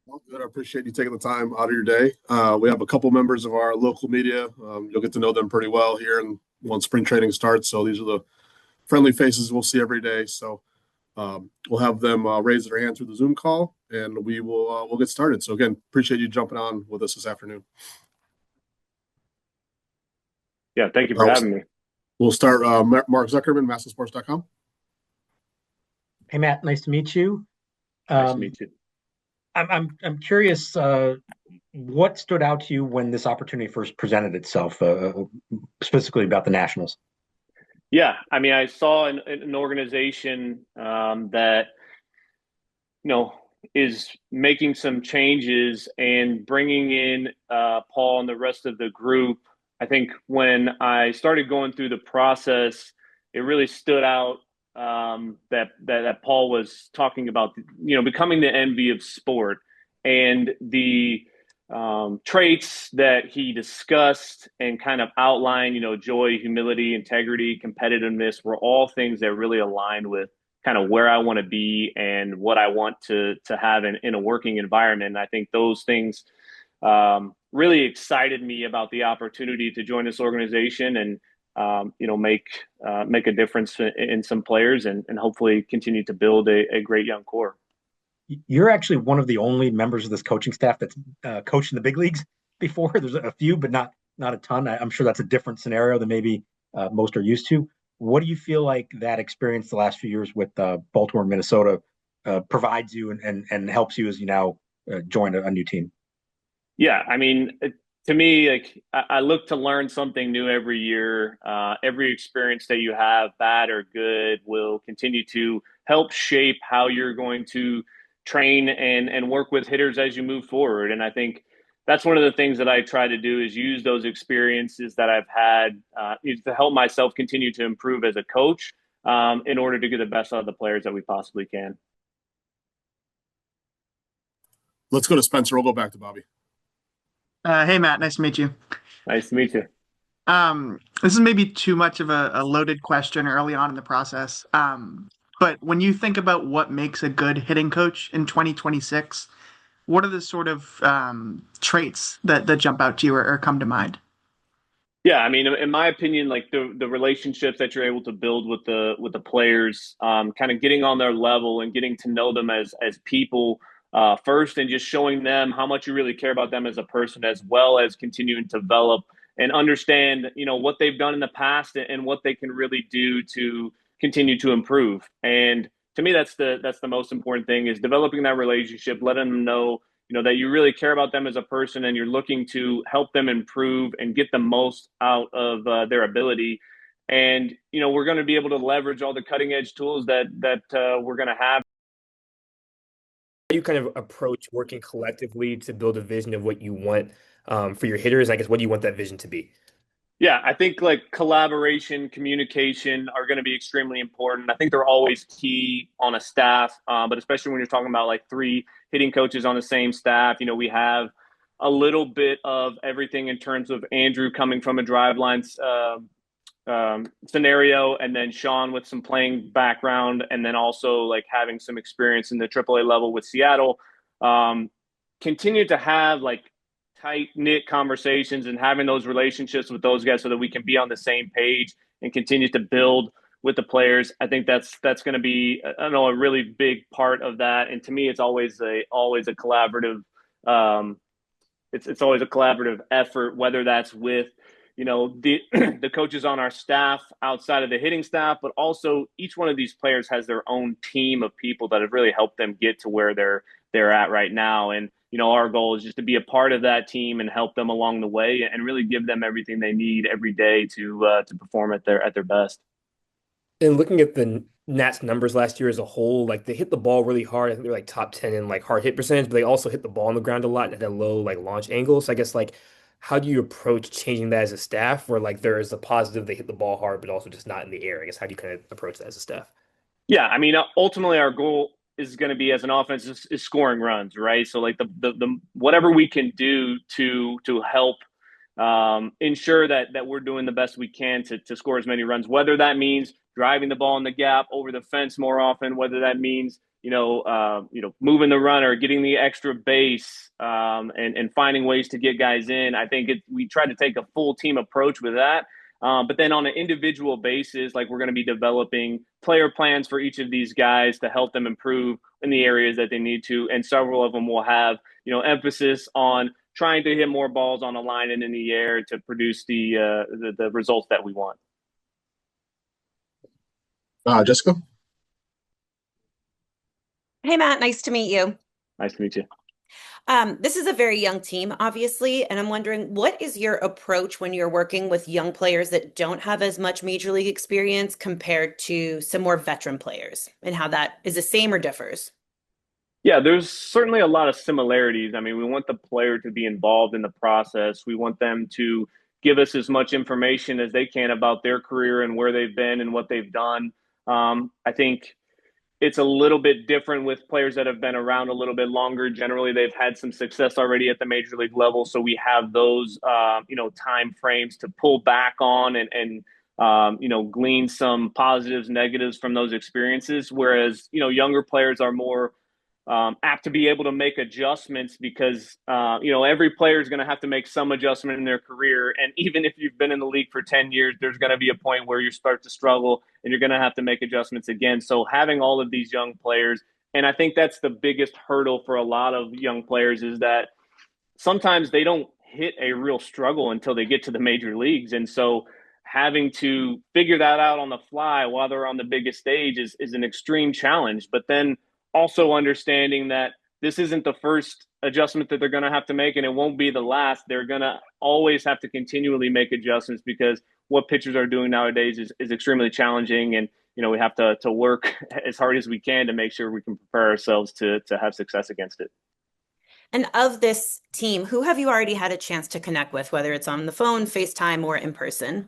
Well, good. I appreciate you taking the time out of your day. We have a couple members of our local media. You'll get to know them pretty well here and once spring training starts. So these are the friendly faces we'll see every day. So we'll have them raise their hand through the Zoom call, and we'll get started. So again, appreciate you jumping on with us this afternoon. Yeah, thank you for Uh, having me. we'll start. Mark Zuckerman, MassonSports.com. Hey Matt, nice to meet you. Nice to Um, meet you. I'm curious, what stood out to you when this opportunity first presented itself, specifically about the Nationals? Yeah, I mean, I saw an organization that you know is making some changes and bringing in Paul and the rest of the group. I think when I started going through the process, it really stood out that Paul was talking about, becoming the envy of sport and the traits that he discussed and kind of outlined. Joy, humility, integrity, competitiveness were all things that really aligned with kind of where I want to be and what I want to have in a working environment. And I think those things really excited me about the opportunity to join this organization and make a difference in some players and hopefully continue to build a great young core. You're actually one of the only members of this coaching staff that's coached in the big leagues before. There's a few, but not a ton. I'm sure that's a different scenario than maybe most are used to. What do you feel like that experience the last few years with Baltimore, Minnesota provides you and helps you as you now join a new team? Yeah, I mean, to me, like I look to learn something new every year. Every experience that you have, bad or good, will continue to help shape how you're going to train and work with hitters as you move forward. And I think that's one of the things that I try to do is use those experiences that I've had to help myself continue to improve as a coach in order to get the best out of the players that we possibly can. Let's go to Spencer. We'll go back to Bobby. Hey Matt, nice to meet you. Nice to meet you. This is maybe too much of a loaded question early on in the process. But when you think about what makes a good hitting coach in 2026, what are the sort of traits that jump out to you or come to mind? Yeah, I mean, in my opinion, like the relationships that you're able to build with the players, kind of getting on their level and getting to know them as people first, and just showing them how much you really care about them as a person, as well as continuing to develop and understand, what they've done in the past and what they can really do to continue to improve. And to me, that's the most important thing is developing that relationship, letting them know that you really care about them as a person and you're looking to help them improve and get the most out of their ability. And we're going to be able to leverage all the cutting edge tools that we're going to have. You kind of approach working collectively to build a vision of what you want for your hitters? I guess what do you want that vision to be? Yeah, I think like collaboration, communication are going to be extremely important. I think they're always key on a staff, but especially when you're talking about like three hitting coaches on the same staff. We have a little bit of everything in terms of Andrew coming from a drive lines scenario, and then Sean with some playing background, and then also like having some experience in the AAA level with Seattle. Um, Continue to have like tight knit conversations and having those relationships with those guys so that we can be on the same page and continue to build with the players. I think that's going to be, I know, a really big part of that. And to me, it's always a collaborative. Um, it's always a collaborative effort, whether that's with the the coaches on our staff outside of the hitting staff, but also each one of these players has their own team of people that have really helped them get to where they're at right now. And our goal is just to be a part of that team and help them along the way and really give them everything they need every day to perform at their best. And looking at the Nats numbers last year as a whole, like they hit the ball really hard. I think they're like top 10 in like hard hit percentage, but they also hit the ball on the ground a lot and had a low like launch angle. So I guess like how do you approach changing that as a staff where like there is a positive they hit the ball hard, but also just not in the air? I guess how do you kind of approach that as a staff? Yeah, I mean, ultimately, our goal is going to be as an offense is scoring runs, right? So, like the whatever we can do to help ensure that we're doing the best we can to score as many runs, whether that means driving the ball in the gap over the fence more often, whether that means moving the runner, getting the extra base, and finding ways to get guys in. I think we try to take a full team approach with that. But then on an individual basis, like we're going to be developing player plans for each of these guys to help them improve in the areas that they need to. And several of them will have, emphasis on trying to hit more balls on the line and in the air to produce the results that we want. Jessica? Hey, Matt, nice to meet you. Nice to meet you. This is a very young team, obviously, and I'm wondering, what is your approach when you're working with young players that don't have as much major league experience compared to some more veteran players, and how that is the same or differs? Yeah, there's certainly a lot of similarities. I mean, we want the player to be involved in the process. We want them to give us as much information as they can about their career and where they've been and what they've done. I think it's a little bit different with players that have been around a little bit longer. Generally, they've had some success already at the major league level, so we have those, time frames to pull back on and glean some positives, negatives from those experiences. Whereas, younger players are more apt to be able to make adjustments because, every player is going to have to make some adjustment in their career. And even if you've been in the league for 10 years, there's going to be a point where you start to struggle and you're going to have to make adjustments again. So having all of these young players, and I think that's the biggest hurdle for a lot of young players, is that sometimes they don't hit a real struggle until they get to the major leagues. And so having to figure that out on the fly while they're on the biggest stage is an extreme challenge. But then also understanding that this isn't the first adjustment that they're going to have to make, and it won't be the last. They're going to always have to continually make adjustments because what pitchers are doing nowadays is extremely challenging. And, we have to work as hard as we can to make sure we can prepare ourselves to have success against it. And of this team, who have you already had a chance to connect with, whether it's on the phone, FaceTime, or in person?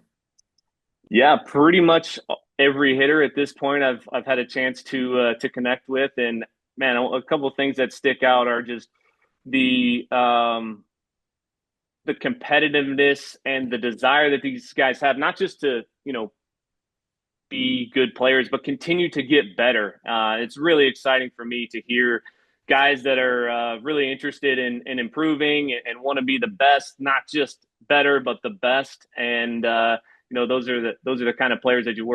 Yeah, pretty much every hitter at this point I've had a chance to connect with. And man, a couple of things that stick out are just the competitiveness and the desire that these guys have, not just to be good players, but continue to get better. It's really exciting for me to hear guys that are really interested in improving and want to be the best, not just better, but the best. And those are the kind of players that you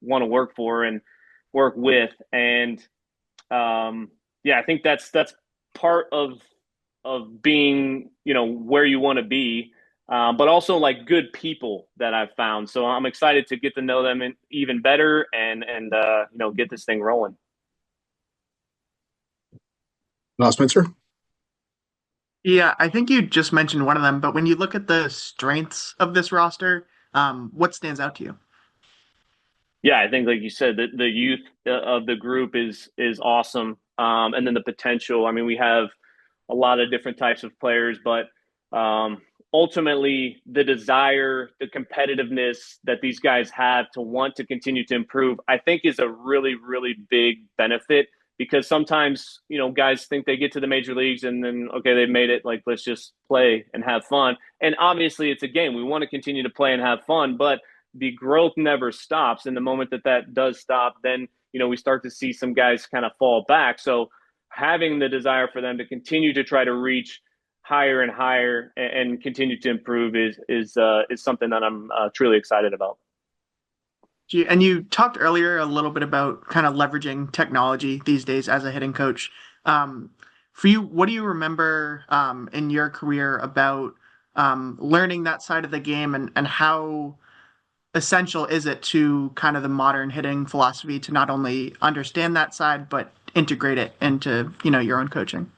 want to work for and work with. And I think that's part of being where you want to be, but also like good people that I've found. So I'm excited to get to know them even better and get this thing rolling. Spencer? Yeah, I think you just mentioned one of them, but when you look at the strengths of this roster, what stands out to you? Yeah, I think, like you said, the youth of the group is awesome, and then the potential. I mean, we have a lot of different types of players, but ultimately, the desire, the competitiveness that these guys have to want to continue to improve, I think, is a really, really big benefit. Because sometimes, guys think they get to the major leagues and then, okay, they've made it. Like, let's just play and have fun. And obviously, it's a game. We want to continue to play and have fun, but the growth never stops. And the moment that does stop, then, we start to see some guys kind of fall back. So having the desire for them to continue to try to reach higher and higher and continue to improve is something that I'm truly excited about. And you talked earlier a little bit about kind of leveraging technology these days as a hitting coach. For you, what do you remember in your career about learning that side of the game, and how essential is it to kind of the modern hitting philosophy to not only understand that side, but integrate it into, your own coaching?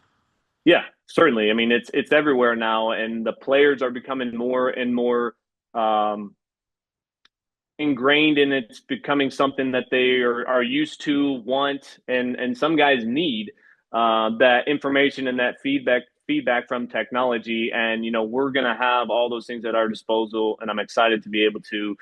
Yeah, certainly. I mean, it's everywhere now, and the players are becoming more and more ingrained in it. It's becoming something that they are used to, want, and some guys need that information and that feedback from technology. And we're going to have all those things at our disposal, and I'm excited to be able to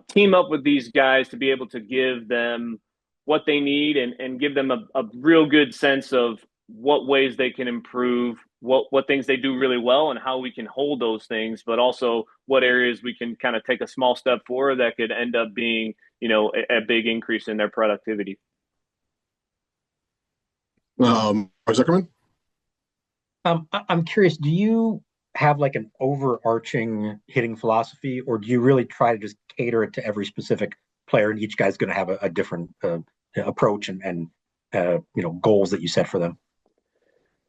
team up with these guys to be able to give them what they need and give them a real good sense of what ways they can improve, what things they do really well, and how we can hold those things, but also what areas we can kind of take a small step forward that could end up being, a big increase in their productivity. Zuckerman? I'm curious, do you have like an overarching hitting philosophy, or do you really try to just cater it to every specific player, and each guy's going to have a different approach and goals that you set for them?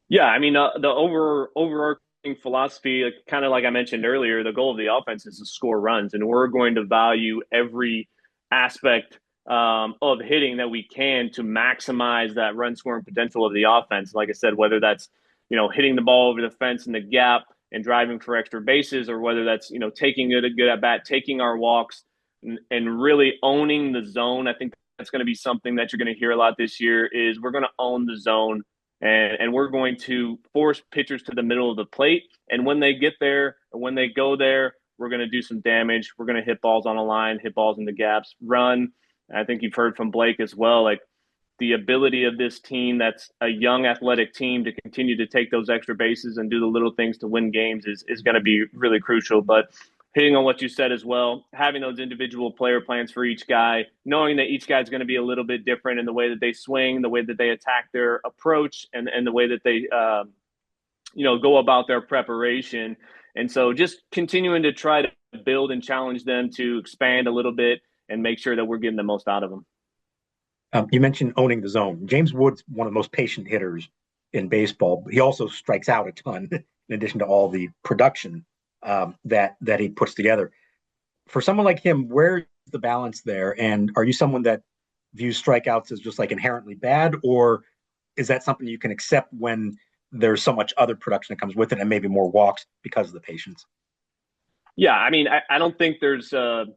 Yeah, I mean, the overarching philosophy, kind of like I mentioned earlier, the goal of the offense is to score runs, and we're going to value every aspect of hitting that we can to maximize that run scoring potential of the offense. Like I said, whether that's hitting the ball over the fence in the gap and driving for extra bases, or whether that's taking it a good at bat, taking our walks, and really owning the zone. I think that's going to be something that you're going to hear a lot this year. Is we're going to own the zone and we're going to force pitchers to the middle of the plate. And when they get there, and when they go there, we're going to do some damage. We're going to hit balls on a line, hit balls in the gaps, run. I think you've heard from Blake as well, like the ability of this team that's a young athletic team to continue to take those extra bases and do the little things to win games is going to be really crucial. But hitting on what you said as well, having those individual player plans for each guy, knowing that each guy's going to be a little bit different in the way that they swing, the way that they attack their approach, and the way that they go about their preparation. And so just continuing to try to build and challenge them to expand a little bit and make sure that we're getting the most out of them. You mentioned owning the zone. James Wood's one of the most patient hitters in baseball, but he also strikes out a ton in addition to all the production that he puts together. For someone like him, where's the balance there? And are you someone that views strikeouts as just like inherently bad, or is that something you can accept when there's so much other production that comes with it and maybe more walks because of the patience? Yeah, I mean, I don't think there's any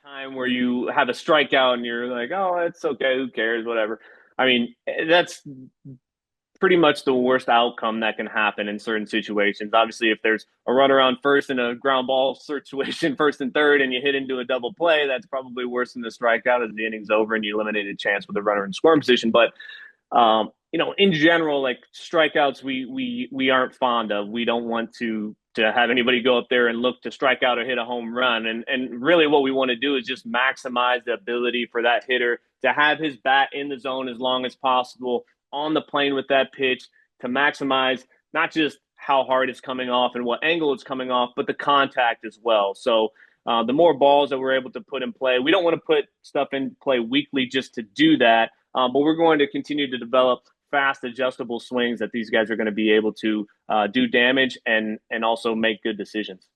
time where you have a strikeout and you're like, oh, it's okay, who cares, whatever. I mean, that's pretty much the worst outcome that can happen in certain situations. Obviously, if there's a runner on first in a ground ball situation, first and third, and you hit into a double play, that's probably worse than the strikeout as the inning's over and you eliminate a chance with a runner in scoring position. But in general, like strikeouts, we aren't fond of. We don't want to have anybody go up there and look to strike out or hit a home run. And really, what we want to do is just maximize the ability for that hitter to have his bat in the zone as long as possible, on the plane with that pitch, to maximize not just how hard it's coming off and what angle it's coming off, but the contact as well. So the more balls that we're able to put in play, we don't want to put stuff in play weekly just to do that, but we're going to continue to develop fast, adjustable swings that these guys are going to be able to do damage and also make good decisions.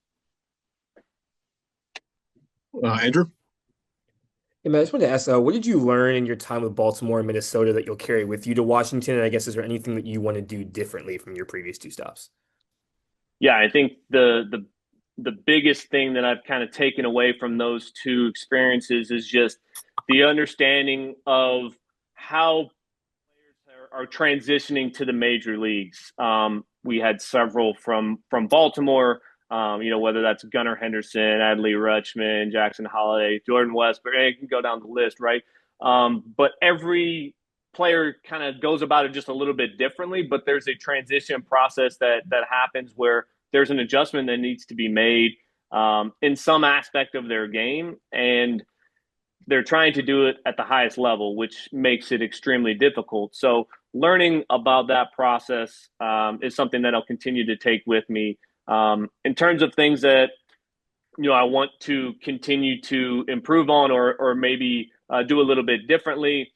Andrew? Hey, man, I just wanted to ask, what did you learn in your time with Baltimore and Minnesota that you'll carry with you to Washington? And I guess, is there anything that you want to do differently from your previous two stops? Yeah, I think the biggest thing that I've kind of taken away from those two experiences is just the understanding of how players are transitioning to the major leagues. We had several from Baltimore, whether that's Gunnar Henderson, Adley Rutschman, Jackson Holliday, Jordan Westburg, and it can go down the list, right? But every player kind of goes about it just a little bit differently, but there's a transition process that happens where there's an adjustment that needs to be made in some aspect of their game, and they're trying to do it at the highest level, which makes it extremely difficult. So learning about that process is something that I'll continue to take with me. In terms of things that I want to continue to improve on or maybe do a little bit differently,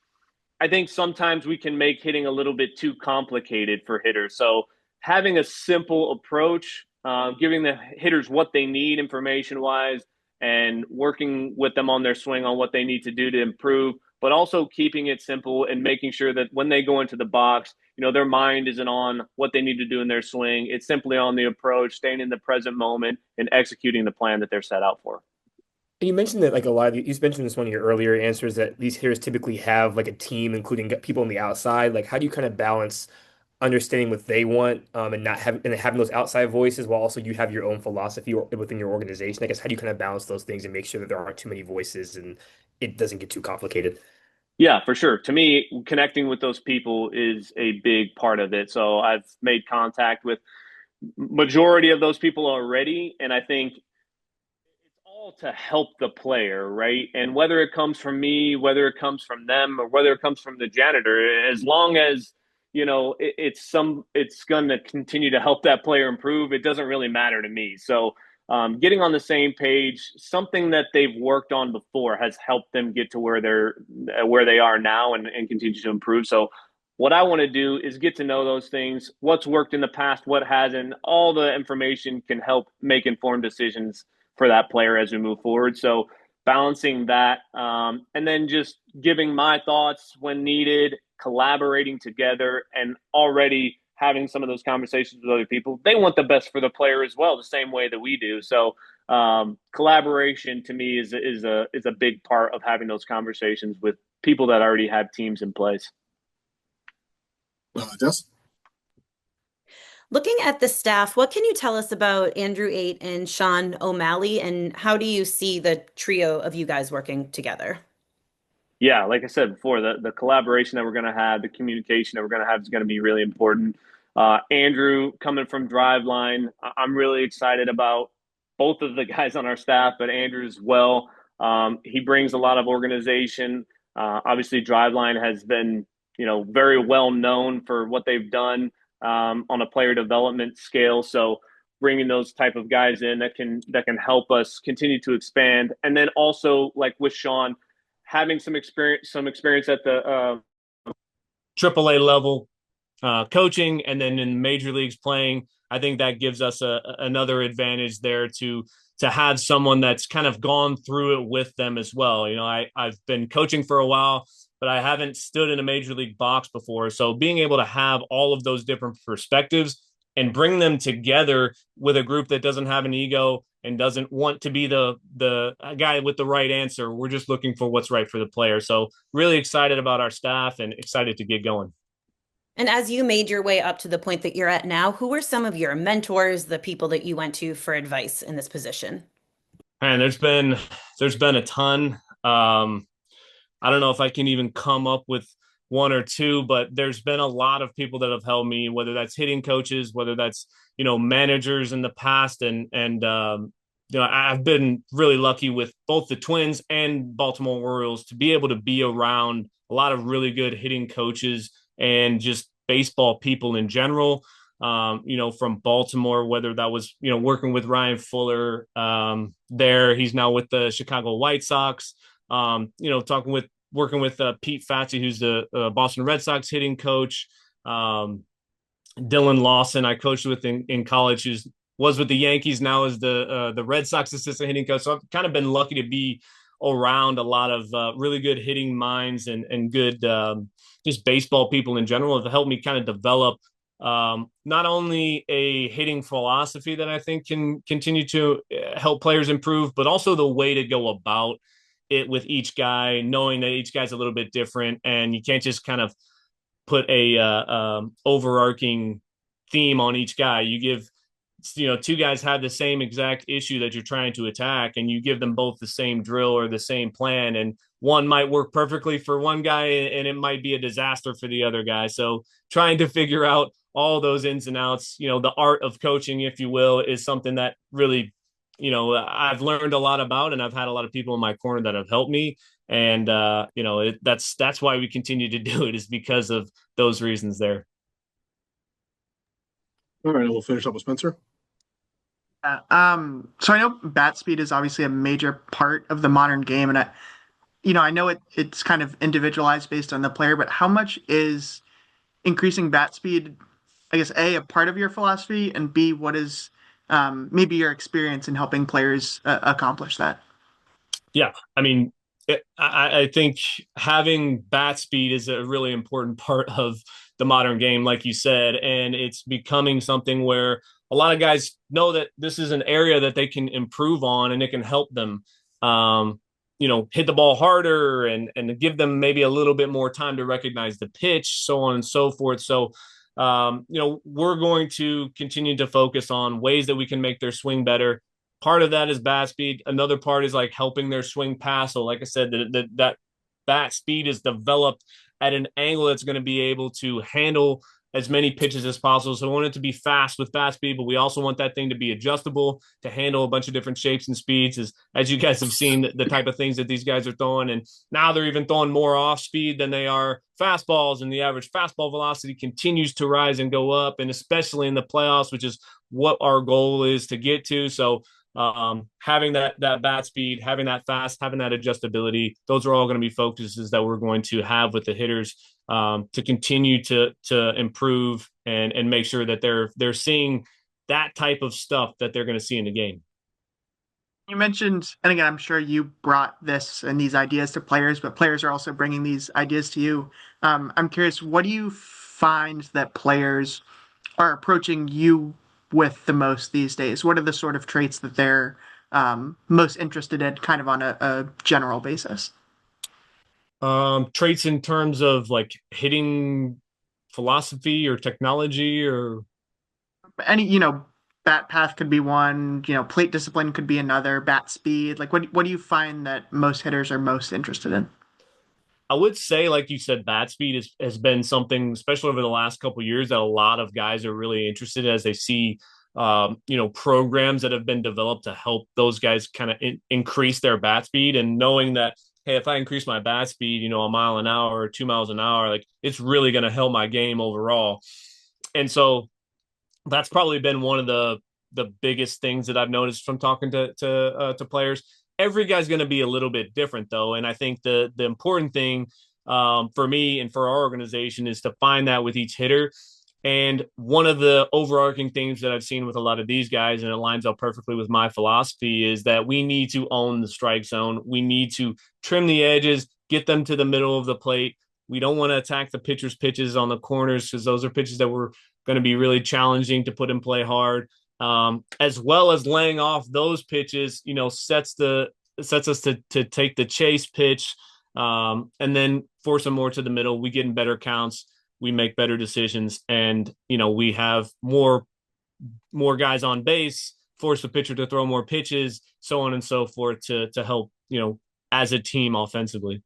I think sometimes we can make hitting a little bit too complicated for hitters. So having a simple approach, giving the hitters what they need information-wise, and working with them on their swing on what they need to do to improve, but also keeping it simple and making sure that when they go into the box, their mind isn't on what they need to do in their swing. It's simply on the approach, staying in the present moment, and executing the plan that they're set out for. And you mentioned that like a lot of you mentioned this one of your earlier answers that these hitters typically have like a team, including people on the outside. Like, how do you kind of balance understanding what they want and not having those outside voices while also you have your own philosophy within your organization? I guess how do you kind of balance those things and make sure that there aren't too many voices and it doesn't get too complicated? Yeah, for sure. To me, connecting with those people is a big part of it. So I've made contact with majority of those people already, and I think it's all to help the player, right? And whether it comes from me, whether it comes from them, or whether it comes from the janitor, as long as it's going to continue to help that player improve, it doesn't really matter to me. So getting on the same page, something that they've worked on before, has helped them get to where they are now, and continue to improve. So what I want to do is get to know those things, what's worked in the past, what hasn't. All the information can help make informed decisions for that player as we move forward. So balancing that, and then just giving my thoughts when needed, collaborating together, and already having some of those conversations with other people. They want the best for the player as well, the same way that we do. So collaboration to me is a big part of having those conversations with people that already have teams in place. Jess? Looking at the staff, what can you tell us about Andrew Ate and Sean O'Malley, and how do you see the trio of you guys working together? Yeah, like I said before, the collaboration that we're going to have, the communication that we're going to have is going to be really important. Andrew, coming from Driveline, I'm really excited about both of the guys on our staff, but Andrew as well. He brings a lot of organization. Obviously, Driveline has been, very well known for what they've done on a player development scale. So bringing those type of guys in that can help us continue to expand, and then also like with Sean, having some experience at the AAA level, coaching, and then in major leagues playing. I think that gives us another advantage there to have someone that's kind of gone through it with them as well. I've been coaching for a while, but I haven't stood in a major league box before. So being able to have all of those different perspectives and bring them together with a group that doesn't have an ego and doesn't want to be the guy with the right answer. We're just looking for what's right for the player. So really excited about our staff and excited to get going. And as you made your way up to the point that you're at now, who were some of your mentors, the people that you went to for advice in this position? And there's been a ton. I don't know if I can even come up with one or two, but there's been a lot of people that have helped me, whether that's hitting coaches, whether that's, managers in the past. And I've been really lucky with both the Twins and Baltimore Orioles to be able to be around a lot of really good hitting coaches and just baseball people in general. From Baltimore, whether that was, working with Ryan Fuller there, he's now with the Chicago White Sox. Working with Pete Fatsi, who's the Boston Red Sox hitting coach. Dylan Lawson, I coached with in college, who was with the Yankees, now is the Red Sox assistant hitting coach. So I've kind of been lucky to be around a lot of really good hitting minds and good just baseball people in general have helped me kind of develop not only a hitting philosophy that I think can continue to help players improve, but also the way to go about it with each guy, knowing that each guy's a little bit different, and you can't just kind of put a overarching theme on each guy. You give, two guys have the same exact issue that you're trying to attack, and you give them both the same drill or the same plan, and one might work perfectly for one guy and it might be a disaster for the other guy. So trying to figure out all those ins and outs, the art of coaching, if you will, is something that really, I've learned a lot about, and I've had a lot of people in my corner that have helped me. And, that's why we continue to do it, is because of those reasons there. All right, we'll finish up with Spencer. So I know bat speed is obviously a major part of the modern game, and I know it's kind of individualized based on the player, but how much is increasing bat speed, I guess, a part of your philosophy, and B, what is maybe your experience in helping players accomplish that? Yeah, I mean, I think having bat speed is a really important part of the modern game, like you said, and it's becoming something where a lot of guys know that this is an area that they can improve on, and it can help them, hit the ball harder and give them maybe a little bit more time to recognize the pitch, so on and so forth. So, we're going to continue to focus on ways that we can make their swing better. Part of that is bat speed. Another part is like helping their swing pass. So like I said, that bat speed is developed at an angle that's going to be able to handle as many pitches as possible. So we want it to be fast with fast speed, but we also want that thing to be adjustable to handle a bunch of different shapes and speeds. As you guys have seen, the type of things that these guys are throwing, and now they're even throwing more off speed than they are fastballs, and the average fastball velocity continues to rise and go up, and especially in the playoffs, which is what our goal is to get to. So having that bat speed, having that fast, having that adjustability, those are all going to be focuses that we're going to have with the hitters to continue to improve and make sure that they're seeing that type of stuff that they're going to see in the game. You mentioned, and again, I'm sure you brought this and these ideas to players, but players are also bringing these ideas to you. I'm curious, what do you find that players are approaching you with the most these days? What are the sort of traits that they're most interested in, kind of on a general basis? Traits in terms of like hitting philosophy or technology or Any, bat path could be one, plate discipline could be another, bat speed. Like, what do you find that most hitters are most interested in? I would say, like you said, bat speed has been something, especially over the last couple of years, that a lot of guys are really interested in as they see, programs that have been developed to help those guys kind of increase their bat speed, and knowing that, hey, if I increase my bat speed, a mile an hour or 2 miles an hour, like it's really going to help my game overall. And so that's probably been one of the biggest things that I've noticed from talking to players. Every guy's going to be a little bit different, though, and I think the important thing for me and for our organization is to find that with each hitter. And one of the overarching themes that I've seen with a lot of these guys, and it lines up perfectly with my philosophy, is that we need to own the strike zone. We need to trim the edges, get them to the middle of the plate. We don't want to attack the pitcher's pitches on the corners, because those are pitches that we're going to be really challenging to put in play hard. As well as laying off those pitches, sets us to take the chase pitch, and then force them more to the middle. We get in better counts, we make better decisions, and we have more guys on base, force the pitcher to throw more pitches, so on and so forth, to help as a team offensively.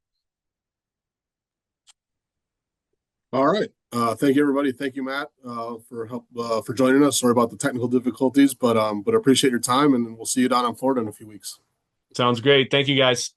All right. Thank you, everybody. Thank you, Matt, for joining us. Sorry about the technical difficulties, but appreciate your time, and we'll see you down in Florida in a few weeks. Sounds great. Thank you, guys.